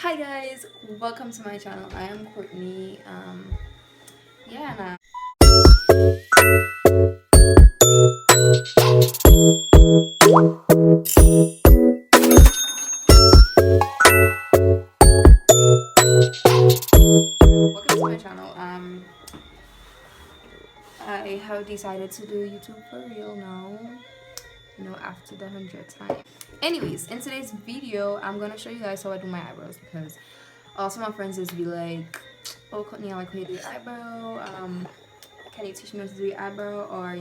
Hi guys, welcome to my channel. I am Courtney. Yeah, and welcome to my channel. I have decided to do YouTube for real now. After the 100th time. Anyways, in today's video, I'm gonna show you guys how I do my eyebrows because also my friends just be like, "Oh, Courtney, I like how you do your eyebrow. Can you teach me how to do your eyebrow, or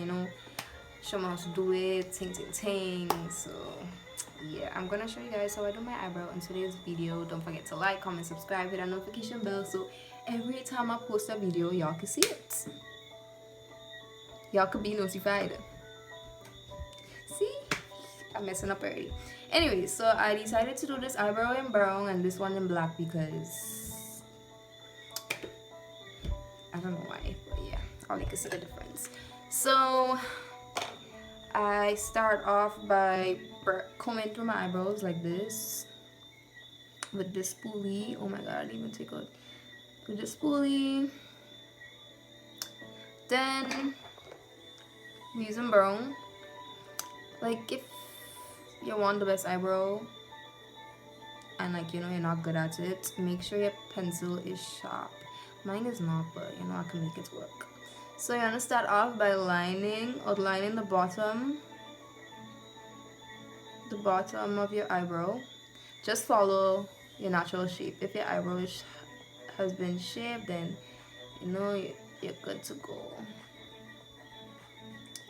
show me how to do it, ting. So yeah, I'm gonna show you guys how I do my eyebrow in today's video. Don't forget to like, comment, subscribe, hit that notification bell so every time I post a video y'all can see it, y'all could be notified. See, I'm messing up already. Anyways, so I decided to do this eyebrow in brown and this one in black because I don't know why, but yeah, all you can see the difference. So I start off by combing through my eyebrows like this with this spoolie. Oh my god, I didn't even take out with this spoolie. Then using brown. Like if you want the best eyebrow and you're not good at it, make sure your pencil is sharp. Mine is not, but I can make it work. So you want to start off by outlining the bottom of your eyebrow. Just follow your natural shape. If your eyebrow has been shaped, then you're good to go.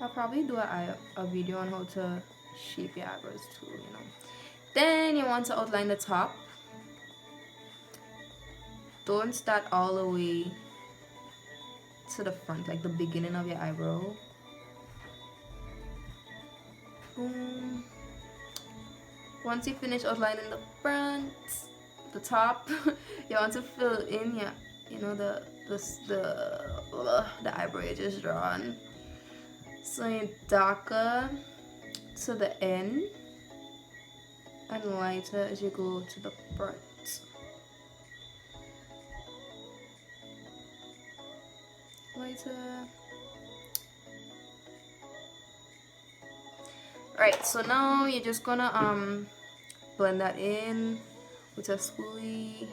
I'll probably do a video on how to shape your eyebrows too. Then you want to outline the top. Don't start all the way to the front, like the beginning of your eyebrow. Boom. Once you finish outlining the front, the top, you want to fill in the eyebrow you just drawn. So you darker to the end and lighter as you go to the front. Lighter. Right, so now you're just gonna blend that in with a spoolie.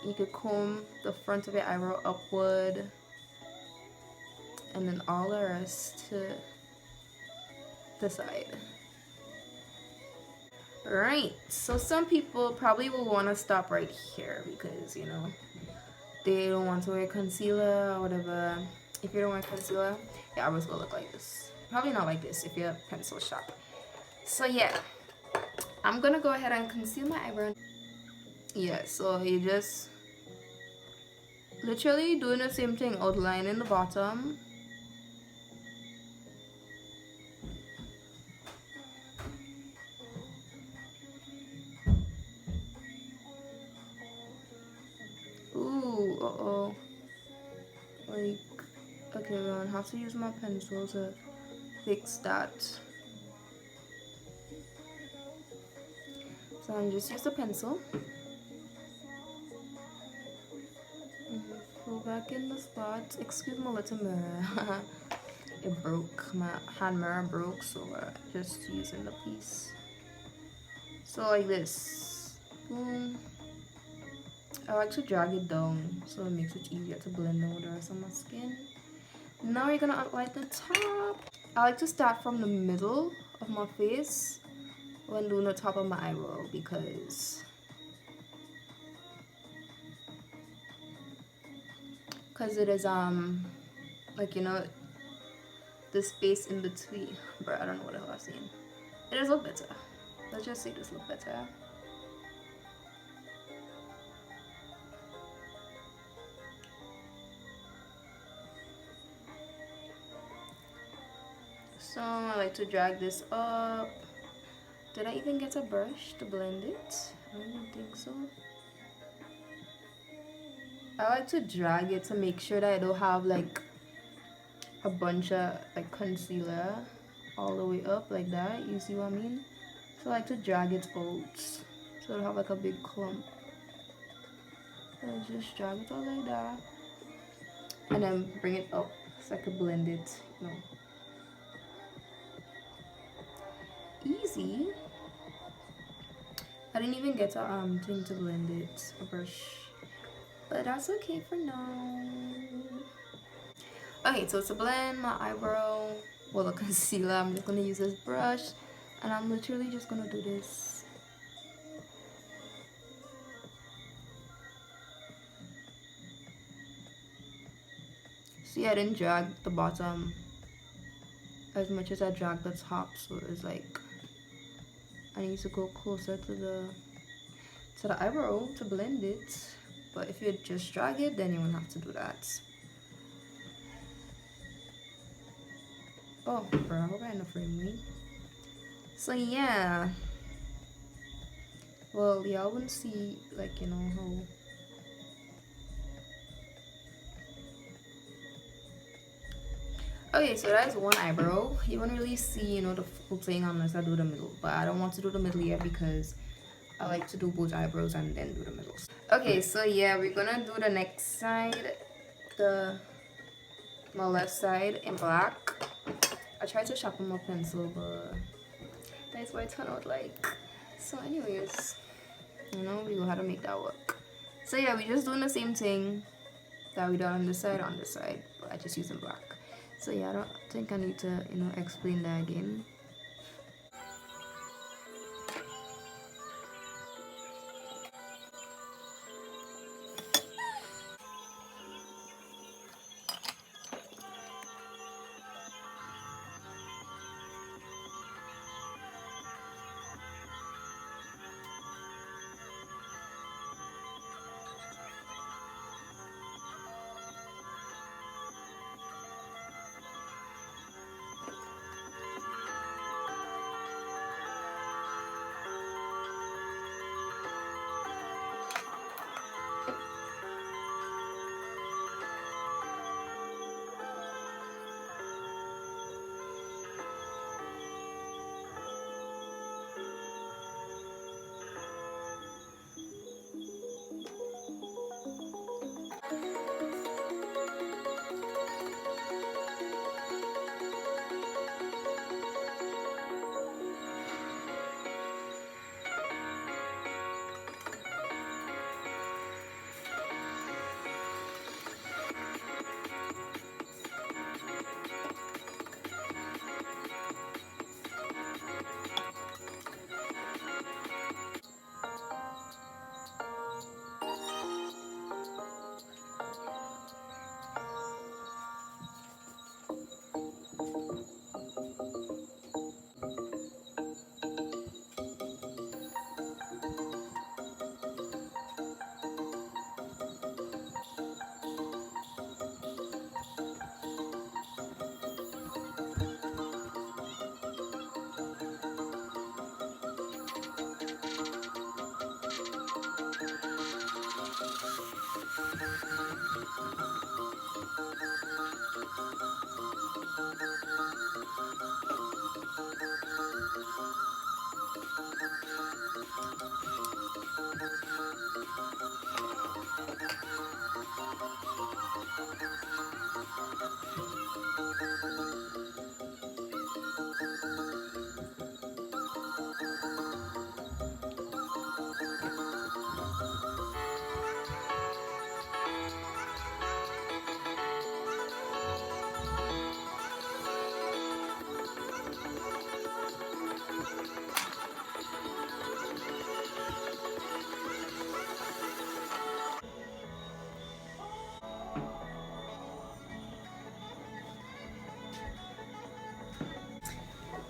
You could comb the front of your eyebrow upward and then all the rest to the side. Right, so some people probably will want to stop right here because they don't want to wear concealer or whatever. If you don't wear concealer, your eyebrows gonna look like this. Probably not like this if your pencil sharp. So yeah, I'm gonna go ahead and conceal my eyebrow. Yeah, so you just literally doing the same thing, outlining the bottom. Ooh, uh-oh. Okay, well, I have to use my pencil to fix that. So I'm just use the pencil. Pull back in the spot. Excuse my little mirror. It broke. My hand mirror broke, so just using the piece. So like this. Boom. I like to drag it down so it makes it easier to blend out the rest of my skin. Now you're gonna outline the top. I like to start from the middle of my face when doing the top of my eyebrow because it is the space in between. But I don't know what the hell I'm saying. It does look better. Let's just say this look better. So I like to drag this up. Did I even get a brush to blend it? I don't even think so. I like to drag it to make sure that I don't have a bunch of concealer all the way up like that. You see what I mean? So I like to drag it out so it'll have like a big clump. And just drag it out like that, and then bring it up so I could blend it, you know. Easy. I didn't even get a thing to blend it, a brush, but that's okay for now. Okay, so to blend my eyebrow, well, the concealer, I'm just gonna use this brush, and I'm literally just gonna do this. See, I didn't drag the bottom as much as I dragged the top, so it's like I need to go closer to the eyebrow to blend it. But if you just drag it, then you won't have to do that. Oh, bro, I hope I end up framing me. So yeah, well, y'all wouldn't see, like, you know, how okay, so that's one eyebrow. You won't really see, you know, the full thing unless I do the middle, but I don't want to do the middle yet because I like to do both eyebrows and then do the middles. Okay, so yeah, we're gonna do the next side, my left side in black. I tried to sharpen my pencil, but that's what it turned out like. So anyways, you know, we know how to make that work. So yeah, we're just doing the same thing that we done on this side, but I just using black. So yeah, I don't think I need to, you know, explain that again.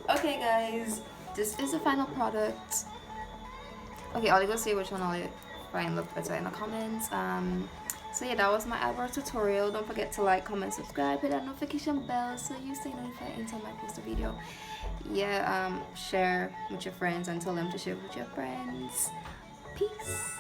Okay guys, this is the final product. Okay, I'll go see which one I'll find look better in the comments. So yeah, that was my eyebrow tutorial. Don't forget to like, comment, subscribe, hit that notification bell so you stay notified anytime I post a video. Yeah, share with your friends and tell them to share with your friends. Peace.